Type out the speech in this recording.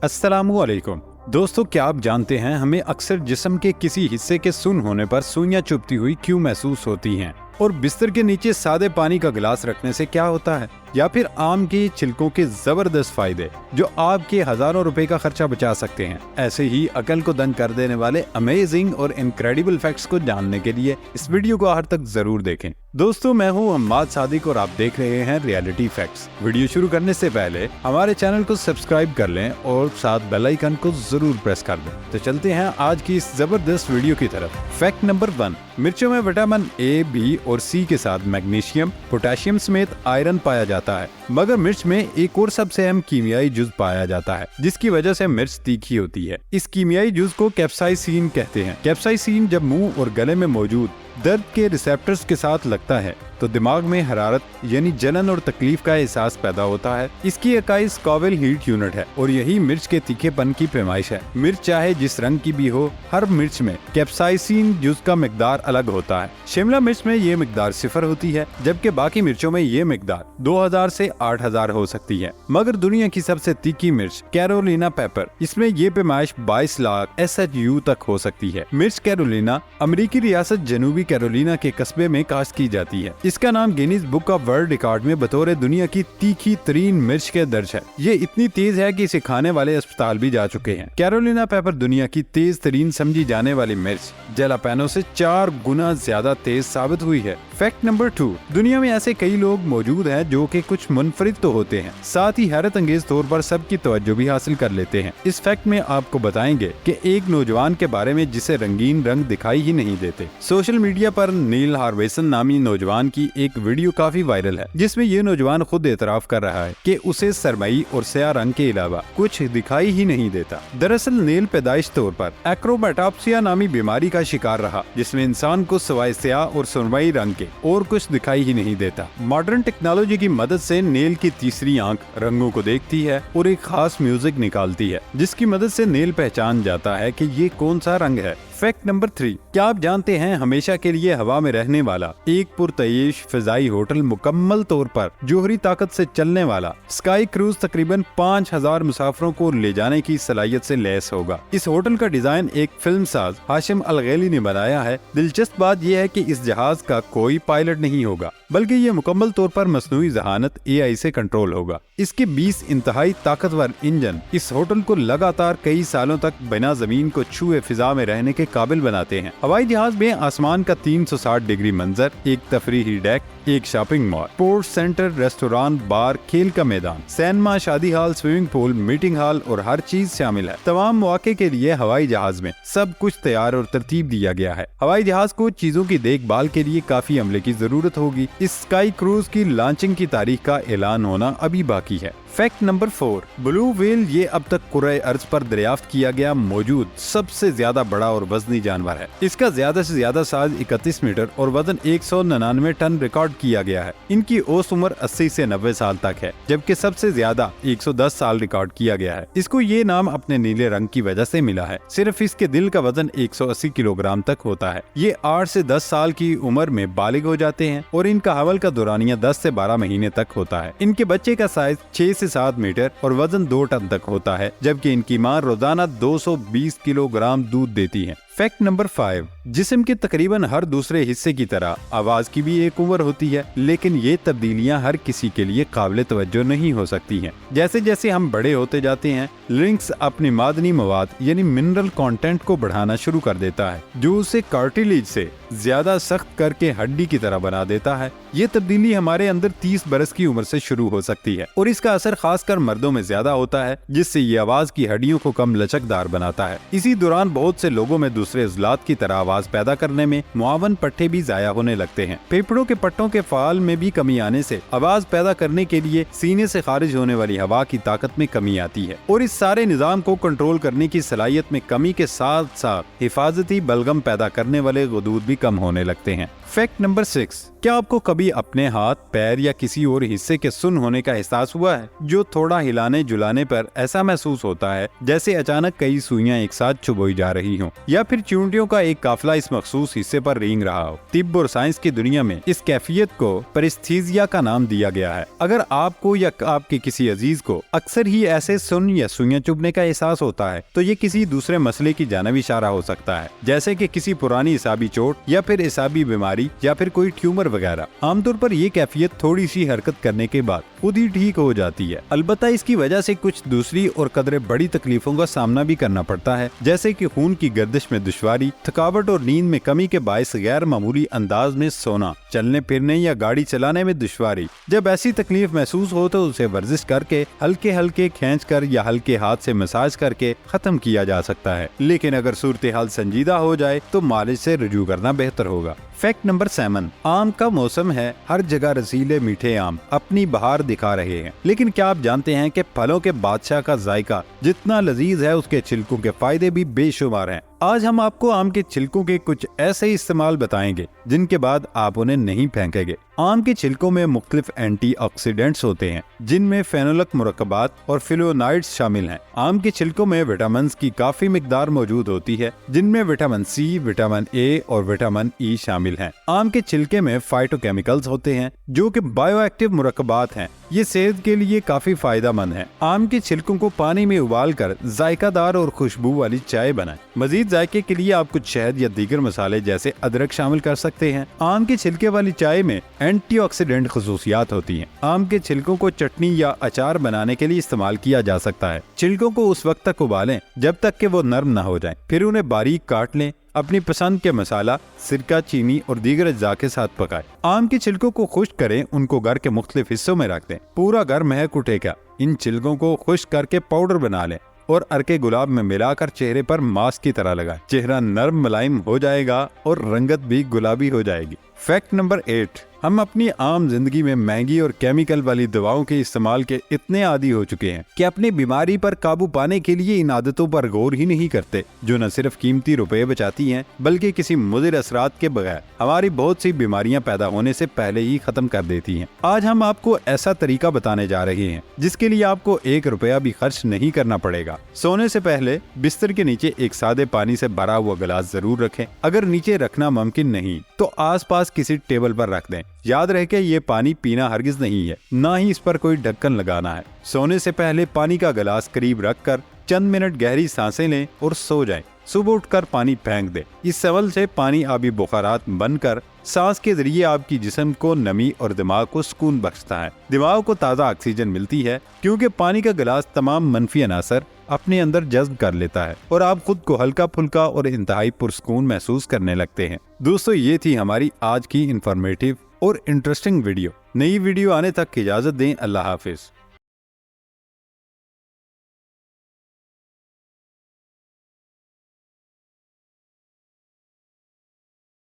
अस्सलामुअलैकुम दोस्तों, क्या आप जानते हैं हमें अक्सर जिस्म के किसी हिस्से के सुन्न होने पर सुइयां चुभती हुई क्यों महसूस होती हैं? और बिस्तर के नीचे सादे पानी का गिलास रखने से क्या होता है? या फिर आम के छिलकों के जबरदस्त फायदे जो आपके हजारों रुपए का खर्चा बचा सकते हैं। ऐसे ही अकल को दंग कर देने वाले अमेजिंग और इनक्रेडिबल फैक्ट्स को जानने के लिए इस वीडियो को आखिर तक जरूर देखें। दोस्तों, मैं हूं हम्माद सादिक और आप देख रहे हैं रियलिटी फैक्ट्स। वीडियो शुरू करने से पहले हमारे चैनल को सब्सक्राइब कर लें और साथ बेल आइकन को जरूर प्रेस कर दें। तो चलते हैं आज की इस जबरदस्त वीडियो की तरफ। फैक्ट नंबर 1, मिर्चों में विटामिन ए, बी और सी के साथ मैग्नीशियम, पोटेशियम समेत आयरन पाया जाता है। मगर मिर्च में एक और सबसे अहम कीमियाई जुज पाया जाता है जिसकी वजह से मिर्च तीखी होती है। इस कीमियाई जुज को कैप्साइसिन कहते हैं। कैप्साइसिन जब मुंह और गले में मौजूद दर्द के रिसेप्टर्स के साथ लगता है तो दिमाग में हरारत यानी जलन और तकलीफ का एहसास पैदा होता है। इसकी इकाई स्कॉवेल हीट यूनिट है और यही मिर्च के तीखेपन की पैमाइश है। मिर्च चाहे जिस रंग की भी हो, हर मिर्च में कैप्साइसिन जुज का मिकदार अलग होता है। शिमला मिर्च में ये मिकदार 0 होती है, जबकि बाकी मिर्चों में ये मिकदार 2000 से 8000 हो सकती है। मगर दुनिया की सबसे तीखी मिर्च कैरोलिना पेपर, इसमें ये पैमाइश 22 लाख SHU तक हो सकती है। मिर्च कैरोलिना अमेरिकी रियासत जनूबी कैरोलिना के कस्बे में काश्त की जाती है। इसका नाम Guinness book of world record में बतौर दुनिया की तीखी तरीन मिर्च के दर्ज है। ये इतनी तेज है कि इसे खाने वाले अस्पताल भी जा चुके हैं। कैरोलिना पेपर दुनिया की तेज तरीन समझी जाने वाली मिर्च जलापेनो से 4 गुना ज्यादा तेज साबित हुई है। फैक्ट नंबर 2, दुनिया में ऐसे कई लोग मौजूद हैं जो कि कुछ मुनफरिद तो होते हैं, साथ ही हैरत अंगेज तौर पर सबकी तवज्जो भी हासिल कर लेते हैं। इस फैक्ट में आपको बताएंगे कि एक नौजवान के बारे में जिसे रंगीन रंग दिखाई ही नहीं देते। सोशल मीडिया पर नील हार्वेसन नामी नौजवान की एक वीडियो काफी वायरल है जिसमें ये नौजवान खुद एतराफ कर रहा है कि उसे सरमई और स्याह रंग के अलावा कुछ दिखाई ही नहीं देता। दरअसल नील पैदाइश तौर पर एक्रोमेटॉप्सिया नामी बीमारी का शिकार रहा जिसमें इंसान को सिवाय स्याह और सुरमई रंग के और कुछ दिखाई ही नहीं देता। मॉडर्न टेक्नोलॉजी की मदद से नील की तीसरी आंख रंगों को देखती है और एक खास म्यूजिक निकालती है जिसकी मदद से नील पहचान जाता है कि ये कौन सा रंग है। फैक्ट नंबर 3, क्या आप जानते हैं हमेशा के लिए हवा में रहने वाला एक पुरतयश फिजाई होटल मुकम्मल तौर पर जोहरी ताकत से चलने वाला स्काई क्रूज तकरीबन 5000 मुसाफिरों को ले जाने की सलाहियत से लैस होगा। इस होटल का डिजाइन एक फिल्म साज हाशिम अलगैली ने बनाया है। दिलचस्प बात यह है कि इस जहाज का कोई पायलट नहीं होगा बल्कि ये मुकम्मल तौर पर मसनूई ज़हानत AI से कंट्रोल होगा। इसके 20 इंतहाई ताकतवर इंजन इस होटल को लगातार कई सालों तक बिना जमीन को छुए फिजा में रहने के काबिल बनाते हैं। हवाई जहाज में आसमान का 360 डिग्री मंजर, एक तफरीही डेक, एक shopping mall, sports centre, restaurant, bar, खेल का मैदान, सिनेमा, शादी hall, swimming pool, meeting hall और हर चीज शामिल है। तमाम मौके के लिए हवाई जहाज में सब कुछ तैयार और तरतीब दिया गया है। हवाई जहाज को चीजों की देखभाल के लिए काफी अमले की जरूरत होगी। इस स्काई क्रूज की लॉन्चिंग की तारीख का ऐलान होना अभी बाकी है। फैक्ट नंबर 4, ब्लू व्हेल ये अब तक कुरे अर्ज पर दरियाफ्त किया गया मौजूद सबसे ज्यादा बड़ा और वजनी जानवर है। इसका ज्यादा से ज्यादा साइज 31 मीटर और वजन 199 टन रिकॉर्ड किया गया है। इनकी औसत उम्र 80 से 90 साल तक है, जबकि सबसे ज्यादा 110 साल रिकॉर्ड किया गया है। इसको ये नाम अपने नीले रंग की वजह से मिला है। सिर्फ इसके दिल का वजन 180 किलोग्राम तक होता है। ये 8 से 10 साल की उम्र में बालिग हो जाते हैं और इनका हवल का दौरानिया 10 से 12 महीने तक होता है। इनके बच्चे का साइज 6 से 7 मीटर और वजन 2 टन तक होता है, जबकि इनकी मां रोजाना 220 किलोग्राम दूध देती है। फैक्ट नंबर 5, जिस्म के तकरीबन हर दूसरे हिस्से की तरह आवाज की भी एक उम्र होती है, लेकिन ये तब्दीलियां हर किसी के लिए काबिल तवज्जो नहीं हो सकती हैं। जैसे जैसे हम बड़े होते जाते हैं, लिंक्स अपनी मादनी मवाद यानी मिनरल कंटेंट को बढ़ाना शुरू कर देता है जो उसे कार्टिलेज से ज्यादा सख्त करके हड्डी की तरह बना देता है। ये तब्दीली हमारे अंदर 30 बरस की उम्र से शुरू हो सकती है और इसका असर खासकर मर्दों में ज्यादा होता है, जिससे ये आवाज की हड्डियों को कम लचकदार बनाता है। इसी दौरान बहुत से लोगों में दूसरे इज़लात की तरह आवाज पैदा करने में मुआवन पट्टे भी जाया होने लगते हैं। फेफड़ों के पट्टों के फाल में भी कमी आने से आवाज पैदा करने के लिए सीने से खारिज होने वाली हवा की ताकत में कमी आती है और इस सारे निजाम को कंट्रोल करने की सलाहियत में कमी के साथ साथ हिफाजती बलगम पैदा करने वाले गुदूद भी कम होने लगते हैं। फैक्ट नंबर 6, क्या आपको कभी अपने हाथ, पैर या किसी और हिस्से के सुन्न होने का एहसास हुआ है, जो थोड़ा हिलाने जुलाने पर ऐसा महसूस होता है जैसे अचानक कई सुइयां एक साथ चुभोई जा रही हों, या फिर चींटियों का एक काफिला इस मखसूस हिस्से पर रेंग रहा हो। तिब्ब और साइंस की दुनिया में इस कैफियत को पैरेस्थीसिया का नाम दिया गया है। अगर आपको या आपके किसी अजीज को अक्सर ही ऐसे सुन्न या सुइयां चुभने का एहसास होता है, तो ये किसी दूसरे मसले की जानिब इशारा हो सकता है, जैसे कि किसी पुरानी इसाबी चोट या फिर इसाबी बीमारी या फिर कोई ट्यूमर वगैरह। आमतौर पर ये कैफियत थोड़ी सी हरकत करने के बाद खुद ही ठीक हो जाती है। अलबत्ता इसकी वजह से कुछ दूसरी और कदरे बड़ी तकलीफों का सामना भी करना पड़ता है, जैसे कि खून की गर्दिश में दुश्वारी, थकावट और नींद में कमी के बायस गैर मामूली अंदाज में सोना, चलने फिरने या गाड़ी चलाने में दुश्वारी। जब ऐसी तकलीफ महसूस हो तो उसे वर्जिश करके हल्के हल्के खींच कर या हल्के हाथ से मसाज करके खत्म किया जा सकता है। लेकिन अगर सूरत हाल संजीदा हो जाए तो मालिश से रुजू करना बेहतर होगा। फैक्ट नंबर 7, आम का मौसम है, हर जगह रसीले मीठे आम अपनी बहार दिखा रहे हैं। लेकिन क्या आप जानते हैं कि फलों के बादशाह का जायका जितना लजीज है, उसके छिलकों के फायदे भी बेशुमार हैं। आज हम आपको आम के छिलकों के कुछ ऐसे इस्तेमाल बताएंगे जिनके बाद आप उन्हें नहीं फेंकेंगे। आम के छिलकों में मुख्तलिफ एंटीऑक्सीडेंट्स होते हैं, जिनमें फेनोलिक मुरक्कबात और फ्लोनाइड्स शामिल हैं। आम के छिलकों में विटामिन की काफी मिकदार मौजूद होती है, जिनमें विटामिन सी, विटामिन ए और विटामिन ई शामिल हैं। आम के छिलके में फाइटोकेमिकल्स होते हैं जो कि बायोएक्टिव मुरक्कबात हैं। ये सेहत के लिए काफी फायदेमंद है। आम के छिलकों को पानी में उबाल कर जायकादार और खुशबू वाली चाय बनाएं। मजीद जायके के लिए आप कुछ शहद या दीगर मसाले जैसे अदरक शामिल कर सकते हैं। आम के छिलके वाली चाय में एंटीऑक्सीडेंट खसूसियात होती हैं। आम के छिलकों को चटनी या अचार बनाने के लिए इस्तेमाल किया जा सकता है। छिलकों को उस वक्त तक उबालें जब तक कि वो नरम न हो जाएं। फिर उन्हें बारीक काट लें। अपनी पसंद के मसाला, सिरका, चीनी और दीगर अज्जा के साथ पकाएं। आम के छिलकों को खुश्क करें, उनको घर के मुख्तलिफ हिस्सों में रख दें। पूरा घर महक उठेगा। इन छिलकों को खुश्क करके पाउडर बना लें और अरके गुलाब में मिलाकर चेहरे पर मास्क की तरह लगाएं। चेहरा नरम मुलायम हो जाएगा और रंगत भी गुलाबी हो जाएगी। फैक्ट नंबर 8, हम अपनी आम जिंदगी में महंगी और केमिकल वाली दवाओं के इस्तेमाल के इतने आदी हो चुके हैं कि अपनी बीमारी पर काबू पाने के लिए इन आदतों पर गौर ही नहीं करते, जो न सिर्फ कीमती रुपए बचाती हैं बल्कि किसी मुज़िर असरात के बगैर हमारी बहुत सी बीमारियां पैदा होने से पहले ही खत्म कर देती हैं। आज हम आपको ऐसा तरीका बताने जा रहे हैं जिसके लिए आपको 1 रुपया भी खर्च नहीं करना पड़ेगा। सोने से पहले बिस्तर के नीचे एक सादे पानी से भरा हुआ गिलास जरूर रखें। अगर नीचे रखना मुमकिन नहीं तो आसपास किसी टेबल पर रख दें। याद रहे कि ये पानी पीना हरगिज नहीं है, ना ही इस पर कोई ढक्कन लगाना है। सोने से पहले पानी का गिलास करीब रखकर चंद मिनट गहरी सांसें लें और सो जाएं। सुबह उठकर पानी फेंक दें। इस अमल से पानी आबी बुखारात बनकर सांस के जरिए आपकी जिस्म को नमी और दिमाग को सुकून बख्शता है। दिमाग को ताज़ा ऑक्सीजन मिलती है क्योंकि पानी का गिलास तमाम मनफी अनासर अपने अंदर जज्ब कर लेता है और आप खुद को हल्का फुल्का और इंतहाई पुरसुकून महसूस करने लगते हैं। दोस्तों, ये थी हमारी आज की इंफॉर्मेटिव और इंटरेस्टिंग वीडियो। नई वीडियो आने तक की इजाजत दें। अल्लाह हाफिज।